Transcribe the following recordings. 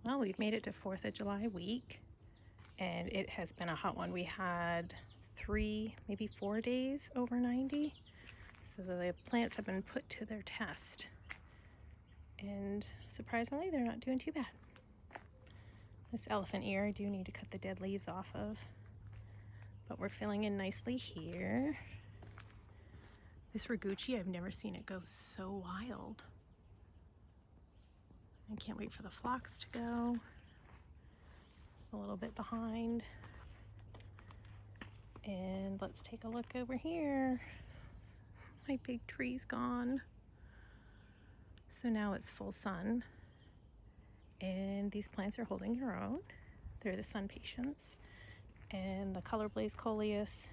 Well, we've made it to 4th of July week, and it has been a hot one. We had 3, maybe 4 days over 90, so the plants have been put to their test. And surprisingly, they're not doing too bad. This elephant ear I do need to cut the dead leaves off of, but we're filling in nicely here. This Ragucci, I've never seen it go so wild. I can't wait for the phlox to go. It's a little bit behind. And let's take a look over here. My big tree's gone. So now it's full sun. And these plants are holding their own. They're the sun patience. And the color blaze coleus,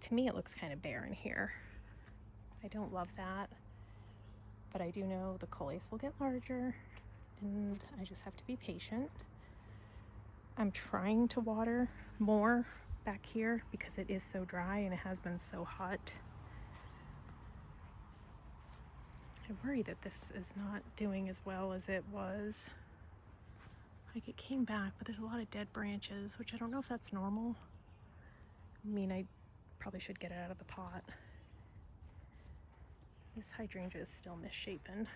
to me it looks kind of barren here. I don't love that. But I do know the coleus will get larger, and I just have to be patient. I'm trying to water more back here because it is so dry and it has been so hot. I worry that this is not doing as well as it was. Like, it came back, but there's a lot of dead branches, which I don't know if that's normal. I mean, I probably should get it out of the pot. This hydrangea is still misshapen.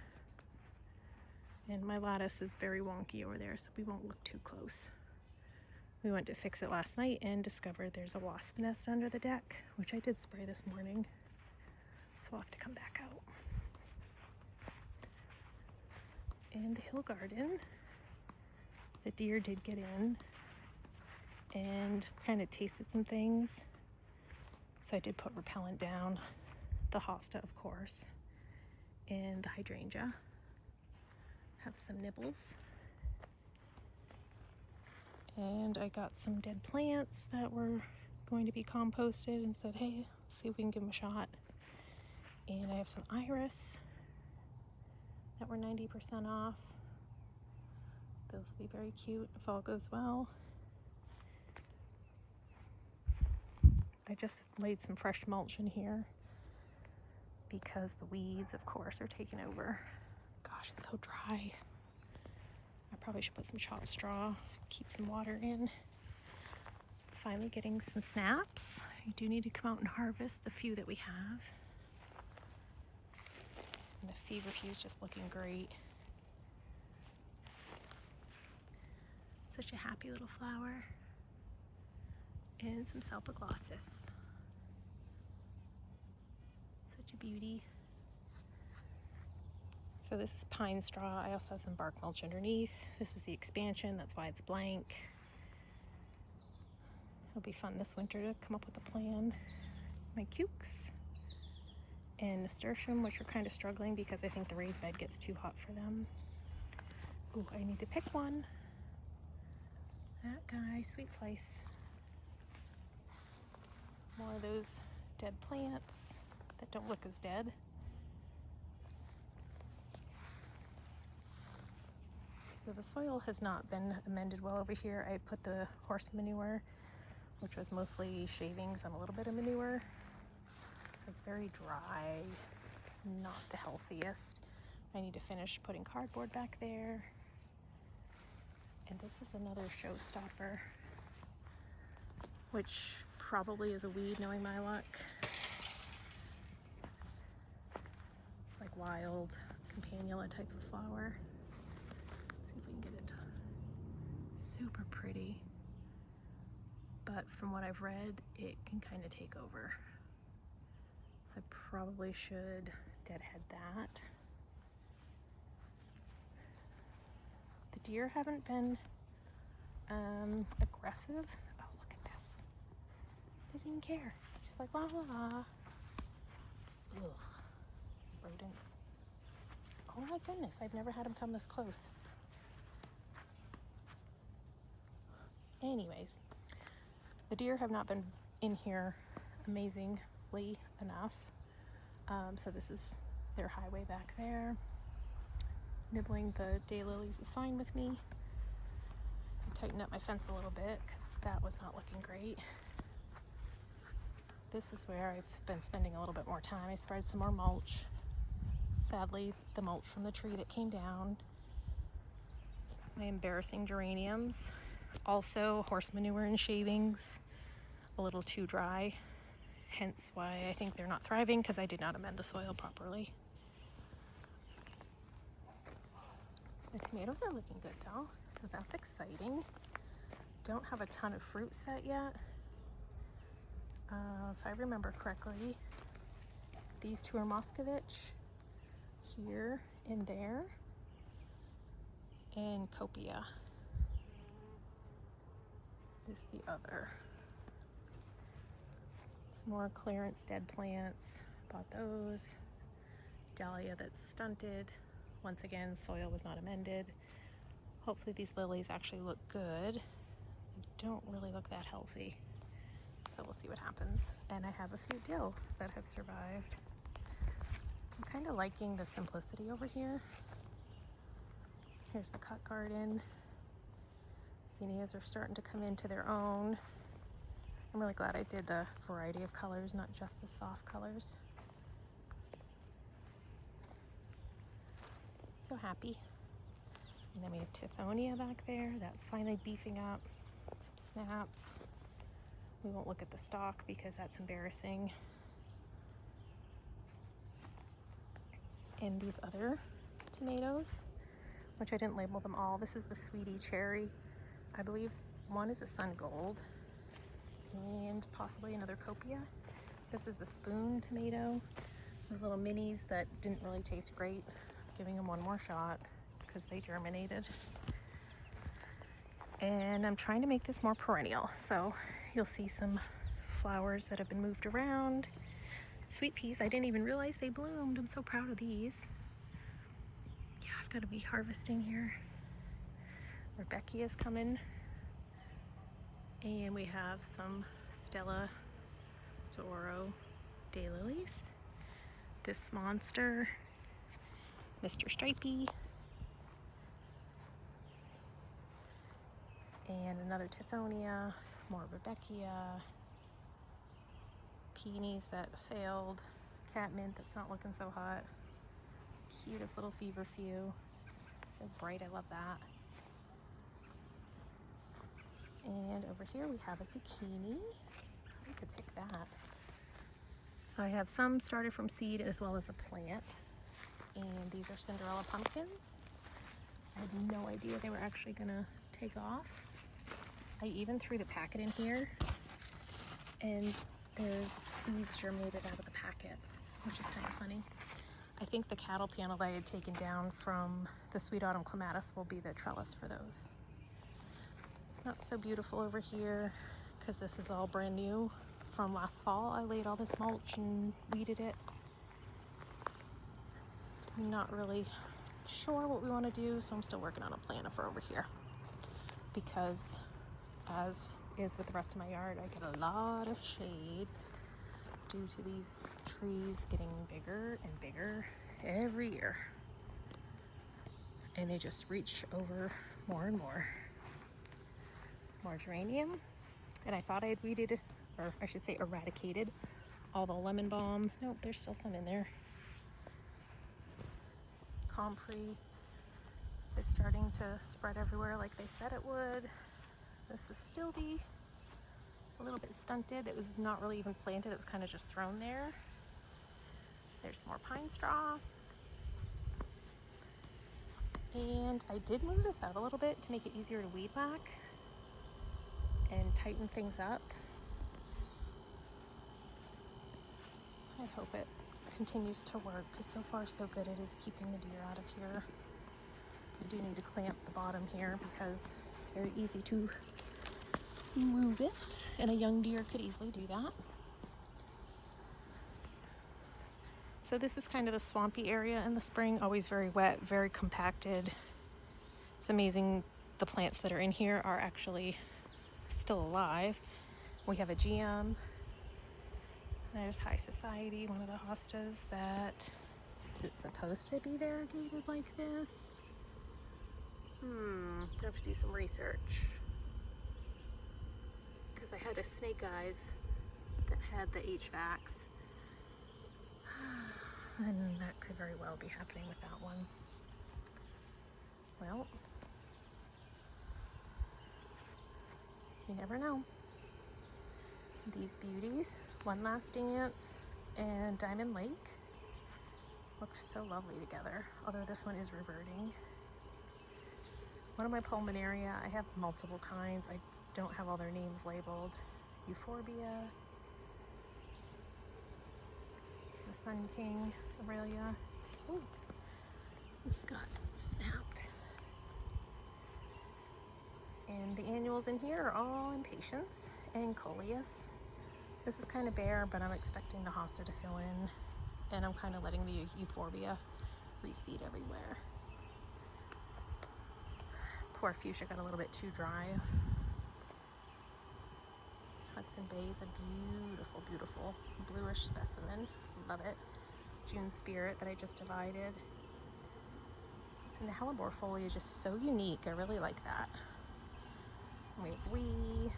And my lattice is very wonky over there, so we won't look too close. We went to fix it last night and discovered there's a wasp nest under the deck, which I did spray this morning. So I'll have to come back out. And the hill garden, the deer did get in and kind of tasted some things. So I did put repellent down, the hosta of course, and the hydrangea. Have some nibbles. And I got some dead plants that were going to be composted and said, hey, let's see if we can give them a shot. And I have some iris that were 90% off. Those will be very cute if all goes well. I just laid some fresh mulch in here because the weeds, of course, are taking over. Gosh, it's so dry. I probably should put some chopped straw, keep some water in. Finally getting some snaps. I do need to come out and harvest the few that we have. And the feverfew is just looking great. Such a happy little flower. And some salpoglossus. Such a beauty. So this is pine straw. I also have some bark mulch underneath. This is the expansion, that's why it's blank. It'll be fun this winter to come up with a plan. My cukes and nasturtium, which are kind of struggling because I think the raised bed gets too hot for them. Ooh, I need to pick one. That guy, sweet slice. More of those dead plants that don't look as dead. So the soil has not been amended well over here. I put the horse manure, which was mostly shavings and a little bit of manure. So it's very dry, not the healthiest. I need to finish putting cardboard back there. And this is another showstopper, which probably is a weed, knowing my luck. It's like wild campanula type of flower. Let's see if we can get it. Super pretty. But from what I've read, it can kind of take over. So I probably should deadhead that. The deer haven't been aggressive. Oh, look at this. Doesn't even care. Just like la la la. Ugh. Rodents. Oh my goodness, I've never had them come this close. Anyways, the deer have not been in here amazingly enough. So this is their highway back there. Nibbling the daylilies is fine with me. I tightened up my fence a little bit because that was not looking great. This is where I've been spending a little bit more time. I spread some more mulch. Sadly, the mulch from the tree that came down my embarrassing geraniums. Also horse manure and shavings, a little too dry, hence why I think they're not thriving, because I did not amend the soil properly. The tomatoes are looking good though, so that's exciting. Don't have a ton of fruit set yet. If I remember correctly, these two are Moscovich, here and there, and Copia is the other. Some more clearance dead plants, bought those. Dahlia that's stunted. Once again, soil was not amended. Hopefully these lilies actually look good. They don't really look that healthy, so we'll see what happens. And I have a few dill that have survived. I'm kind of liking the simplicity over here. Here's the cut garden. Zinnias are starting to come into their own. I'm really glad I did a variety of colors, not just the soft colors. So happy. And then we have Tithonia back there. That's finally beefing up. Some snaps. We won't look at the stalk because that's embarrassing. And these other tomatoes, which I didn't label them all. This is the Sweetie Cherry. I believe one is a Sun Gold and possibly another Copia. This is the Spoon tomato. Those little minis that didn't really taste great. Giving them one more shot because they germinated. And I'm trying to make this more perennial. So you'll see some flowers that have been moved around. Sweet peas, I didn't even realize they bloomed. I'm so proud of these. Yeah, I've got to be harvesting here. Rebecca is coming. And we have some Stella d'Oro daylilies. This monster, Mr. Stripey. And another Tithonia, more Rebecca. Peonies that failed. Catmint that's not looking so hot. Cutest little feverfew. So bright, I love that. And over here we have a zucchini. We could pick that. So I have some started from seed as well as a plant. And these are Cinderella pumpkins. I had no idea they were actually gonna take off. I even threw the packet in here and there's seeds germinated out of the packet, which is kind of funny. I think the cattle panel that I had taken down from the Sweet Autumn Clematis will be the trellis for those. Not so beautiful over here because this is all brand new from last fall. I laid all this mulch and weeded it. I'm not really sure what we want to do, so I'm still working on a plan for over here because, as is with the rest of my yard, I get a lot of shade due to these trees getting bigger and bigger every year. And they just reach over more and more. More geranium. And I thought I had weeded, or I should say eradicated, all the lemon balm. Nope, there's still some in there. Comfrey is starting to spread everywhere like they said it would. This is still be a little bit stunted. It was not really even planted, it was kind of just thrown there. There's some more pine straw. And I did move this out a little bit to make it easier to weed whack and tighten things up. I hope it continues to work because so far so good. It is keeping the deer out of here. I do need to clamp the bottom here because it's very easy to move it, and a young deer could easily do that. So this is kind of the swampy area in the spring, always very wet, very compacted. It's amazing the plants that are in here are actually still alive. We have a geum. There's High Society, one of the hostas that, is it supposed to be variegated like this? I have to do some research. Because I had a snake eyes that had the HVACs. And that could very well be happening with that one. Well, never know. These beauties, One Last Dance and Diamond Lake, look so lovely together, although this one is reverting. One of my Pulmonaria, I have multiple kinds. I don't have all their names labeled. Euphorbia, the Sun King, Aurelia. Ooh, this got snapped. And the annuals in here are all Impatiens and Coleus. This is kind of bare, but I'm expecting the hosta to fill in, and I'm kind of letting the Euphorbia reseed everywhere. Poor fuchsia got a little bit too dry. Hudson Bay is a beautiful, beautiful bluish specimen. Love it. June Spirit that I just divided. And the hellebore foliage is so unique. I really like that. We have Wee,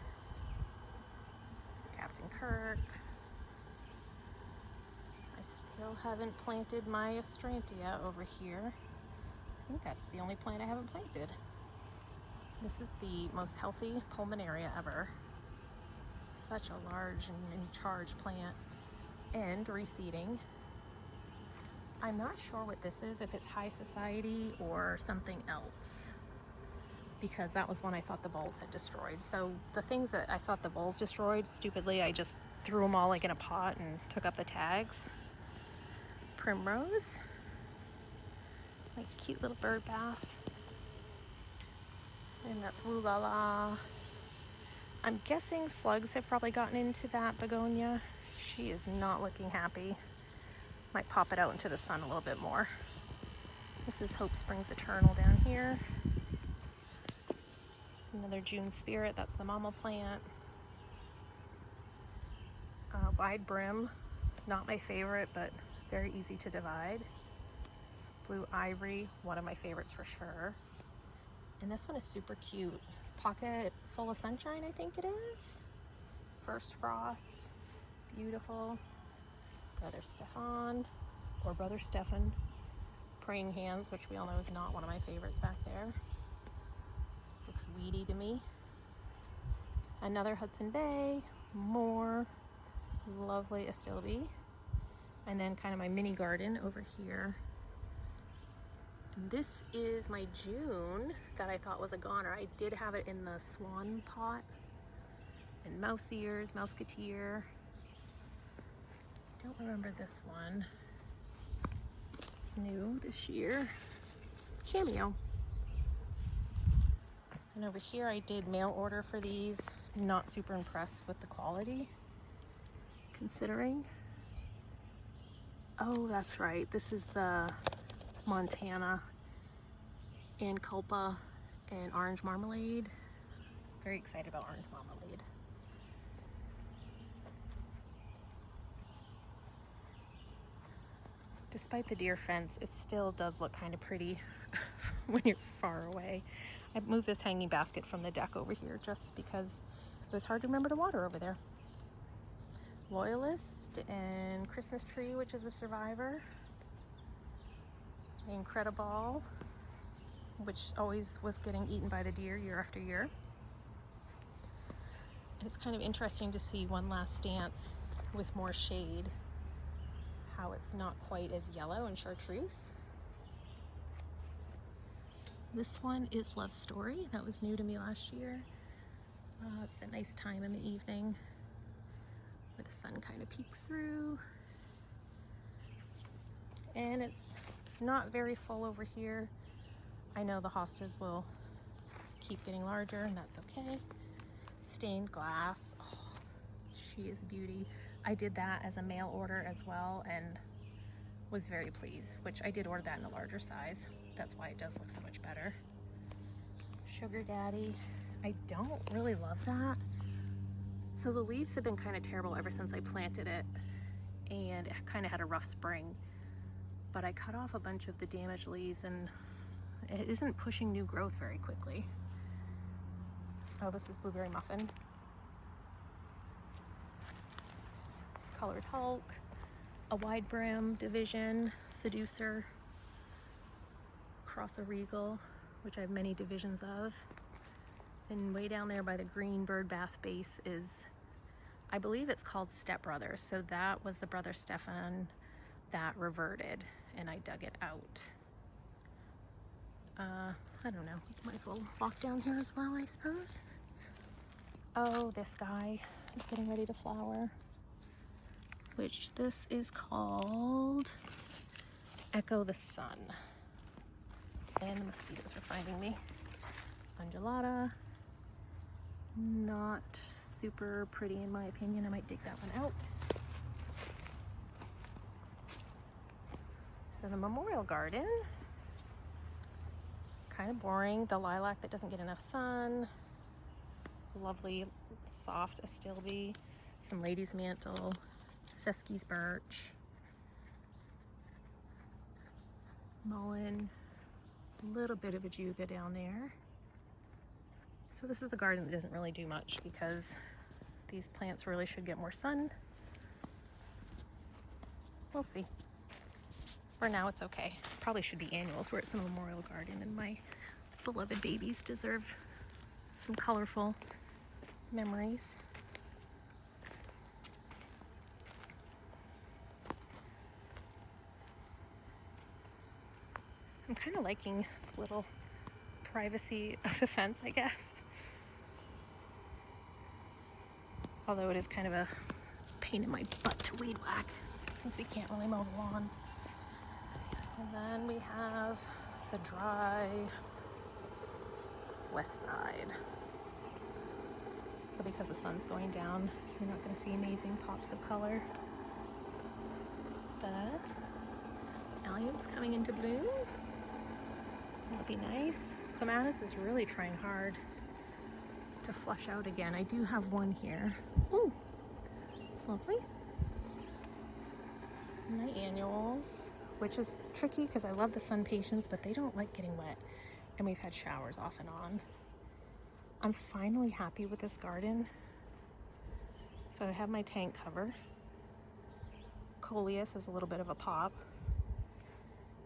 Captain Kirk. I still haven't planted my Astrantia over here. I think that's the only plant I haven't planted. This is the most healthy Pulmonaria ever. Such a large and in charge plant, and reseeding. I'm not sure what this is, if it's high society or something else, because that was one I thought the voles had destroyed. So the things that I thought the voles destroyed, stupidly, I just threw them all like in a pot and took up the tags. Primrose, like a cute little bird bath. And that's Woo La La. I'm guessing slugs have probably gotten into that begonia. She is not looking happy. Might pop it out into the sun a little bit more. This is Hope Springs Eternal down here. Another June Spirit, that's the mama plant. Wide brim, not my favorite, but very easy to divide. Blue Ivory, one of my favorites for sure. And this one is super cute. Pocket Full of Sunshine, I think it is. First Frost, beautiful. Brother Stefan, or Brother Stefan. Praying Hands, which we all know is not one of my favorites back there. Looks weedy to me. Another Hudson Bay, more lovely Astilbe. And then kind of my mini garden over here. This is my June that I thought was a goner. I did have it in the swan pot. And mouse ears, Mouseketeer. Don't remember this one. It's new this year. Cameo. And over here I did mail order for these. Not super impressed with the quality, considering. Oh, that's right. This is the Montana and Culpa and Orange Marmalade. Very excited about Orange Marmalade. Despite the deer fence, it still does look kind of pretty when you're far away. I moved this hanging basket from the deck over here just because it was hard to remember to water over there. Loyalist and Christmas Tree, which is a survivor. Incredible, which always was getting eaten by the deer year after year. And it's kind of interesting to see One Last Dance with more shade, how it's not quite as yellow and chartreuse. This one is Love Story. That was new to me last year. It's a nice time in the evening where the sun kind of peeks through. And it's not very full over here. I know the hostas will keep getting larger, and that's okay. Stained Glass. Oh, she is a beauty. I did that as a mail order as well and was very pleased, which I did order that in a larger size. That's why it does look so much better. Sugar Daddy. I don't really love that. So the leaves have been kind of terrible ever since I planted it, and it kind of had a rough spring. But I cut off a bunch of the damaged leaves, and it isn't pushing new growth very quickly. Oh, this is Blueberry Muffin. Colored Hulk, a wide brim division, Seducer, Cross a Regal, which I have many divisions of, And way down there by the green bird bath base is, I believe it's called Step Brothers. So that was the brother Stefan that reverted, and I dug it out. I don't know, might as well walk down here as well, I suppose. Oh, this guy is getting ready to flower, which this is called Echo the Sun. And the mosquitoes are finding me. Undulata, not super pretty in my opinion. I might dig that one out. So the Memorial Garden, kind of boring. The lilac that doesn't get enough sun. Lovely soft astilbe, some lady's mantle, Sesky's birch, mullein, a little bit of ajuga down there. So this is the garden that doesn't really do much because these plants really should get more sun. We'll see. For now, it's okay. Probably should be annuals where it's the Memorial Garden, and my beloved babies deserve some colorful memories. I'm kind of liking the little privacy of the fence, I guess. Although it is kind of a pain in my butt to weed whack since we can't really mow the lawn. And then we have the dry west side. So because the sun's going down, you're not going to see amazing pops of color. But allium's coming into bloom. That'll be nice. Clematis is really trying hard to flush out again. I do have one here. Ooh, it's lovely. My annuals, which is tricky because I love the sun patience, but they don't like getting wet. And we've had showers off and on. I'm finally happy with this garden. So I have my tank cover. Coleus is a little bit of a pop.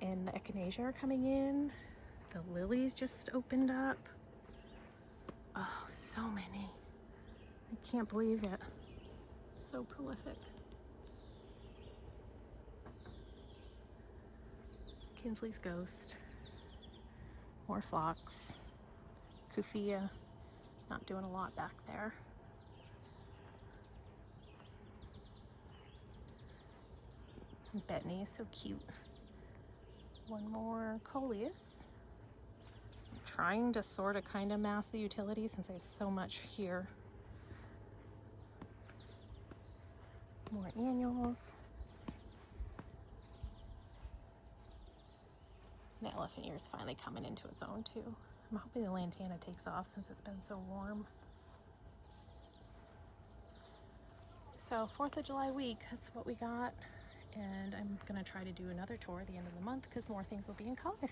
And the echinacea are coming in. The lilies just opened up. Oh, so many. I can't believe it. So prolific. Kinsley's Ghost. More phlox. Kufia. Not doing a lot back there. Bettany is so cute. One more Coleus. I'm trying to sort of kind of mass the utility since I have so much here. More annuals. The elephant ear is finally coming into its own too. I'm hoping the lantana takes off since it's been so warm. So 4th of July week, that's what we got. And I'm gonna try to do another tour at the end of the month because more things will be in color.